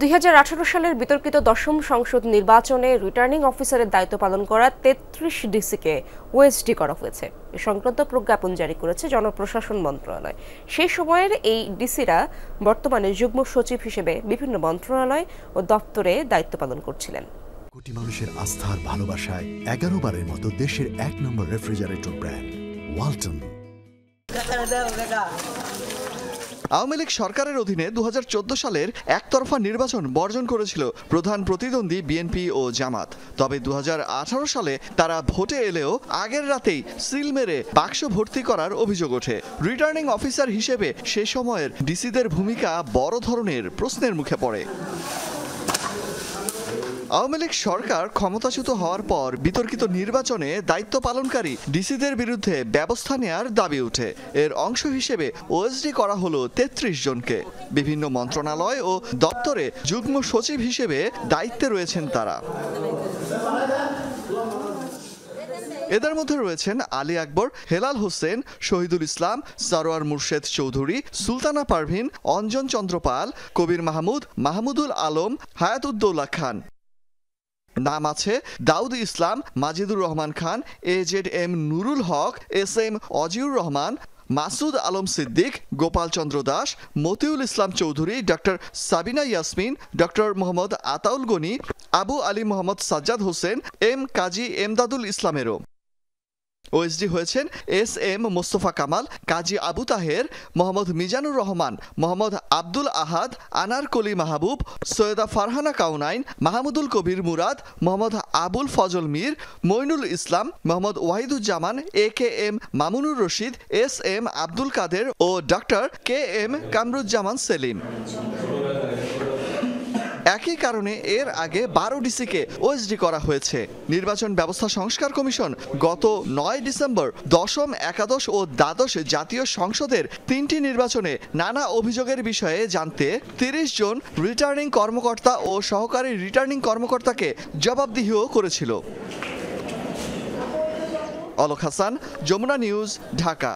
2018 সালের বিতর্কিত দশম সংসদ নির্বাচনে রিটার্নিং অফিসারের দায়িত্ব পালন করা 33 ডিসিকে ওএসডি করা হয়েছে। এ সংক্রান্ত প্রজ্ঞাপন জারি করেছে জনপ্রশাসন মন্ত্রণালয়। সেই সময়ের এই ডিসিরা বর্তমানে যুগ্ম সচিব হিসেবে বিভিন্ন মন্ত্রণালয় ও দপ্তরে দায়িত্ব পালন করছিলেন। কোটি মানুষের আস্থার ভালোবাসায় 11 বারের মতো দেশের 1 নম্বর রেফ্রিজারেটর ব্র্যান্ড ওয়ালটন। আওয়ামী লীগ সরকারের অধীনে 2014 সালের একতরফা নির্বাচন বর্জন করেছিল প্রধান প্রতিদ্বন্দ্বী বিএনপি ও জামাত। তবে 2018 সালে তারা ভোটে এলেও আগের রাতেই সিল মেরে বাক্স ভর্তি করার অভিযোগ ওঠে। রিটার্নিং অফিসার হিসেবে সে সময়ের ডিসিদের ভূমিকা বড় ধরনের প্রশ্নের মুখে পড়ে। আওয়ামী লীগ সরকার ক্ষমতাচ্যুত হওয়ার পর বিতর্কিত নির্বাচনে দায়িত্ব পালনকারী ডিসিদের বিরুদ্ধে ব্যবস্থা নেয়ার দাবি ওঠে। এর অংশ হিসেবে ওএসডি করা হলো 33 জনকে। বিভিন্ন মন্ত্রণালয় ও দপ্তরে যুগ্ম সচিব হিসেবে দায়িত্বে রয়েছেন তারা। এদের মধ্যে রয়েছেন আলী আকবর, হেলাল হোসেন, শহীদুল ইসলাম, সারোয়ার মুর্শেদ চৌধুরী, সুলতানা পারভিন, অঞ্জন চন্দ্র পাল, কবির মাহমুদ, মাহমুদুল আলম, হায়াতুদ্দৌলা খান। নাম আছে দাউদ ইসলাম, মাজিদুর রহমান খান, AZM নুরুল হক, SM Ajiur Rahman, Masud Alam Siddique, Gopal Chandra Das, Motiul Islam Chowdhury, doctor Sabina Yasmin, doctor Mohammad Ataul Gani, Abu Ali Mohammad Sajjad Hossain, Kazi Emdadul ইসলামেরও। OSD হয়েছেন SM মোস্তফা কামাল, কাজী আবু তাহের, মোহাম্মদ মিজানুর রহমান, মোহাম্মদ আব্দুল আহাদ, আনার কলি মাহবুব, সৈয়দা ফারহানা কাউনাইন, মাহমুদুল কবির মুরাদ, মোহাম্মদ আবুল ফজল মীর, মইনুল ইসলাম, মোহাম্মদ ওয়াহিদুজ্জামান, AKM মামুনুর রশিদ, SM আব্দুল কাদের ও ডক্টর KM কামরুজ্জামান সেলিম। একই কারণে এর আগে 12 ডিসিকে ওএসডি করা হয়েছে। নির্বাচন ব্যবস্থা সংস্কার কমিশন গত 9 ডিসেম্বর দশম, একাদশ ও দ্বাদশ জাতীয় সংসদের 3টি নির্বাচনে নানা অভিযোগের বিষয়ে জানতে 30 জন রিটার্নিং কর্মকর্তা ও সহকারী রিটার্নিং কর্মকর্তাকে জবাবদিহিও করেছিল। অলোক হাসান, যমুনা নিউজ, ঢাকা।